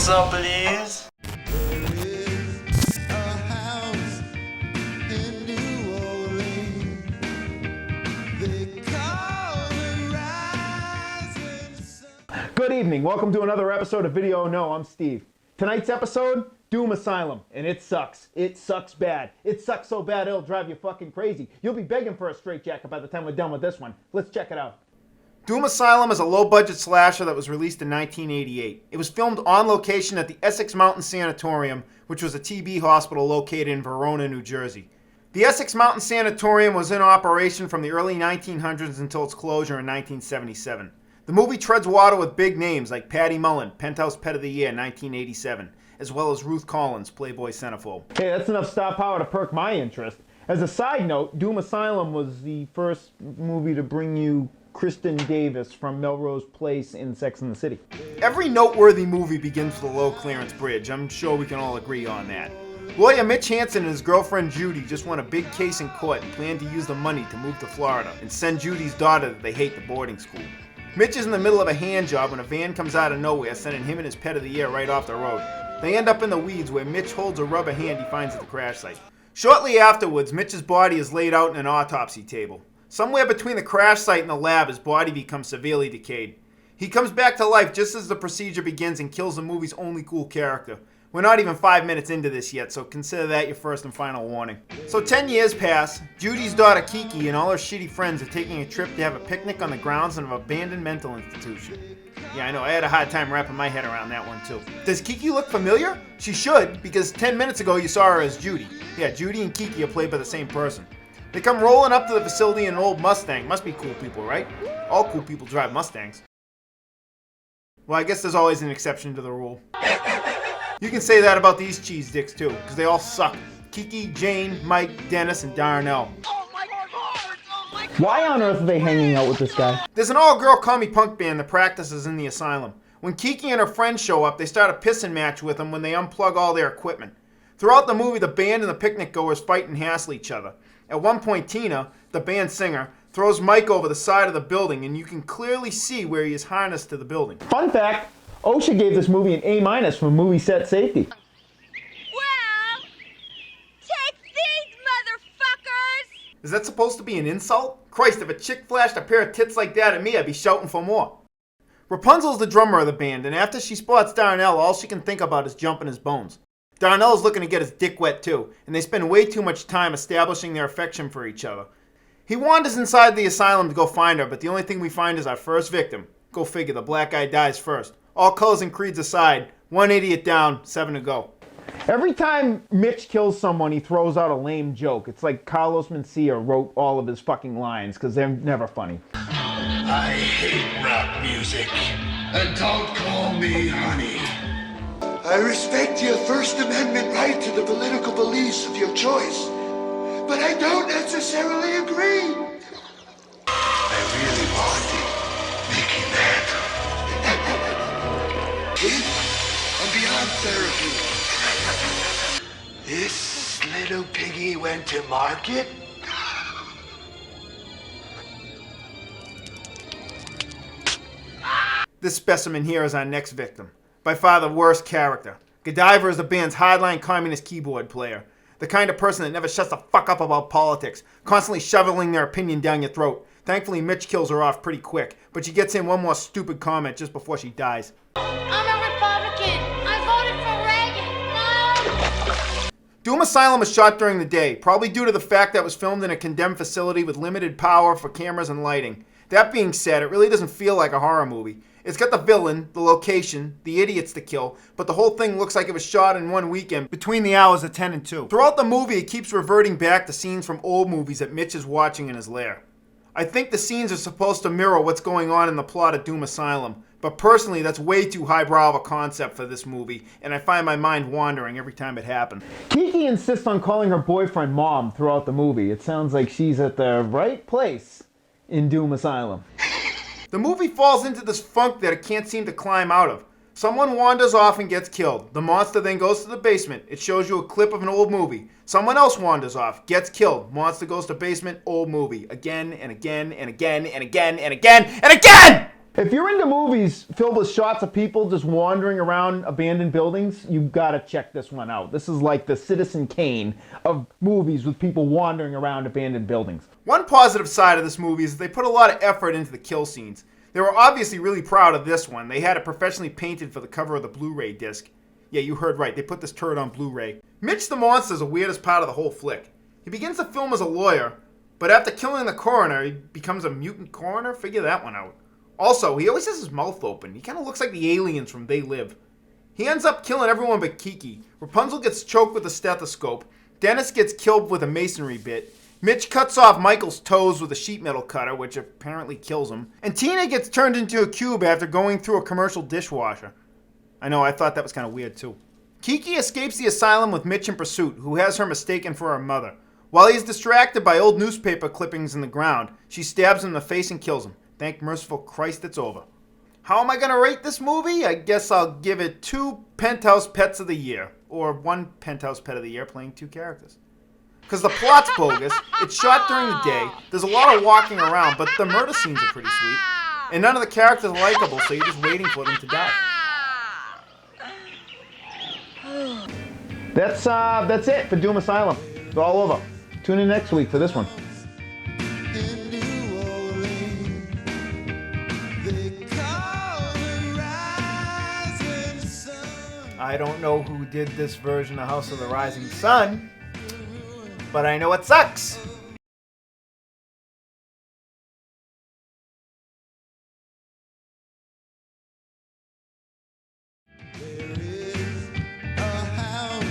pizza, please. Good evening. Welcome to another episode of Video No. I'm Steve. Tonight's episode, Doom Asylum, and it sucks. It sucks bad. It sucks so bad it'll drive you fucking crazy. You'll be begging for a straitjacket by the time we're done with this one. Let's check it out. Doom Asylum is a low-budget slasher that was released in 1988. It was filmed on location at the Essex Mountain Sanatorium, which was a TB hospital located in Verona, New Jersey. The Essex Mountain Sanatorium was in operation from the early 1900s until its closure in 1977. The movie treads water with big names like Patty Mullen, Penthouse Pet of the Year, 1987, as well as Ruth Collins, Playboy centerfold. Hey, that's enough star power to perk my interest. As a side note, Doom Asylum was the first movie to bring you Kristen Davis from Melrose Place in Sex and the City. Every noteworthy movie begins with a low clearance bridge. I'm sure we can all agree on that. Lawyer Mitch Hansen and his girlfriend Judy just won a big case in court and plan to use the money to move to Florida and send Judy's daughter that they hate to boarding school. Mitch is in the middle of a hand job when a van comes out of nowhere, sending him and his pet of the year right off the road. They end up in the weeds where Mitch holds a rubber hand he finds at the crash site. Shortly afterwards, Mitch's body is laid out in an autopsy table. Somewhere between the crash site and the lab, his body becomes severely decayed. He comes back to life just as the procedure begins and kills the movie's only cool character. We're not even 5 minutes into this yet, so consider that your first and final warning. So 10 years pass. Judy's daughter Kiki and all her shitty friends are taking a trip to have a picnic on the grounds of an abandoned mental institution. Yeah, I know, I had a hard time wrapping my head around that one too. Does Kiki look familiar? She should, because 10 minutes ago you saw her as Judy. Yeah, Judy and Kiki are played by the same person. They come rolling up to the facility in an old Mustang. Must be cool people, right? All cool people drive Mustangs. Well, I guess there's always an exception to the rule. You can say that about these cheese dicks too, because they all suck. Kiki, Jane, Mike, Dennis, and Darnell. Oh my God! Oh my God! Why on earth are they hanging out with this guy? There's an all-girl commie punk band that practices in the asylum. When Kiki and her friends show up, they start a pissing match with them when they unplug all their equipment. Throughout the movie, the band and the picnic goers fight and hassle each other. At one point, Tina, the band singer, throws Mike over the side of the building, and you can clearly see where he is harnessed to the building. Fun fact, OSHA gave this movie an A- for movie set safety. Well, take these, motherfuckers! Is that supposed to be an insult? Christ, if a chick flashed a pair of tits like that at me, I'd be shouting for more. Rapunzel's the drummer of the band, and after she spots Darnell, all she can think about is jumping his bones. Darnell's looking to get his dick wet too, and they spend way too much time establishing their affection for each other. He wanders inside the asylum to go find her, but the only thing we find is our first victim. Go figure, the black guy dies first. All colors and creeds aside, 1 idiot down, 7 to go. Every time Mitch kills someone, he throws out a lame joke. It's like Carlos Mencia wrote all of his fucking lines, because they're never funny. I hate rap music, and don't call me honey. I respect your First Amendment right to the political beliefs of your choice, but I don't necessarily agree. I really wanted Mickey Mantle. Kid, I'm beyond therapy. This little piggy went to market? This specimen here is our next victim. By far the worst character. Godiva is the band's hardline communist keyboard player. The kind of person that never shuts the fuck up about politics, constantly shoveling their opinion down your throat. Thankfully, Mitch kills her off pretty quick, but she gets in one more stupid comment just before she dies. I'm a Republican! I voted for Reagan! No! Doom Asylum was shot during the day, probably due to the fact that it was filmed in a condemned facility with limited power for cameras and lighting. That being said, it really doesn't feel like a horror movie. It's got the villain, the location, the idiots to kill, but the whole thing looks like it was shot in one weekend between the hours of 10 and 2. Throughout the movie, it keeps reverting back to scenes from old movies that Mitch is watching in his lair. I think the scenes are supposed to mirror what's going on in the plot of Doom Asylum, but personally that's way too highbrow of a concept for this movie, and I find my mind wandering every time it happens. Kiki insists on calling her boyfriend Mom throughout the movie. It sounds like she's at the right place in Doom Asylum. The movie falls into this funk that it can't seem to climb out of. Someone wanders off and gets killed. The monster then goes to the basement. It shows you a clip of an old movie. Someone else wanders off, gets killed. Monster goes to basement, old movie. Again and again and again and again and again and again! If you're into movies filled with shots of people just wandering around abandoned buildings, you've got to check this one out. This is like the Citizen Kane of movies with people wandering around abandoned buildings. One positive side of this movie is that they put a lot of effort into the kill scenes. They were obviously really proud of this one. They had it professionally painted for the cover of the Blu-ray disc. Yeah, you heard right. They put this turd on Blu-ray. Mitch the Monster is the weirdest part of the whole flick. He begins the film as a lawyer, but after killing the coroner, he becomes a mutant coroner? Figure that one out. Also, he always has his mouth open. He kind of looks like the aliens from They Live. He ends up killing everyone but Kiki. Rapunzel gets choked with a stethoscope. Dennis gets killed with a masonry bit. Mitch cuts off Michael's toes with a sheet metal cutter, which apparently kills him. And Tina gets turned into a cube after going through a commercial dishwasher. I know, I thought that was kind of weird too. Kiki escapes the asylum with Mitch in pursuit, who has her mistaken for her mother. While he's distracted by old newspaper clippings in the ground, she stabs him in the face and kills him. Thank merciful Christ it's over. How am I going to rate this movie? I guess I'll give it 2 Penthouse Pets of the Year. Or 1 Penthouse Pet of the Year playing 2 characters. Because the plot's bogus, it's shot during the day, there's a lot of walking around, but the murder scenes are pretty sweet. And none of the characters are likable, so you're just waiting for them to die. That's it for Doom Asylum. It's all over. Tune in next week for this one. I don't know who did this version of House of the Rising Sun, but I know it sucks.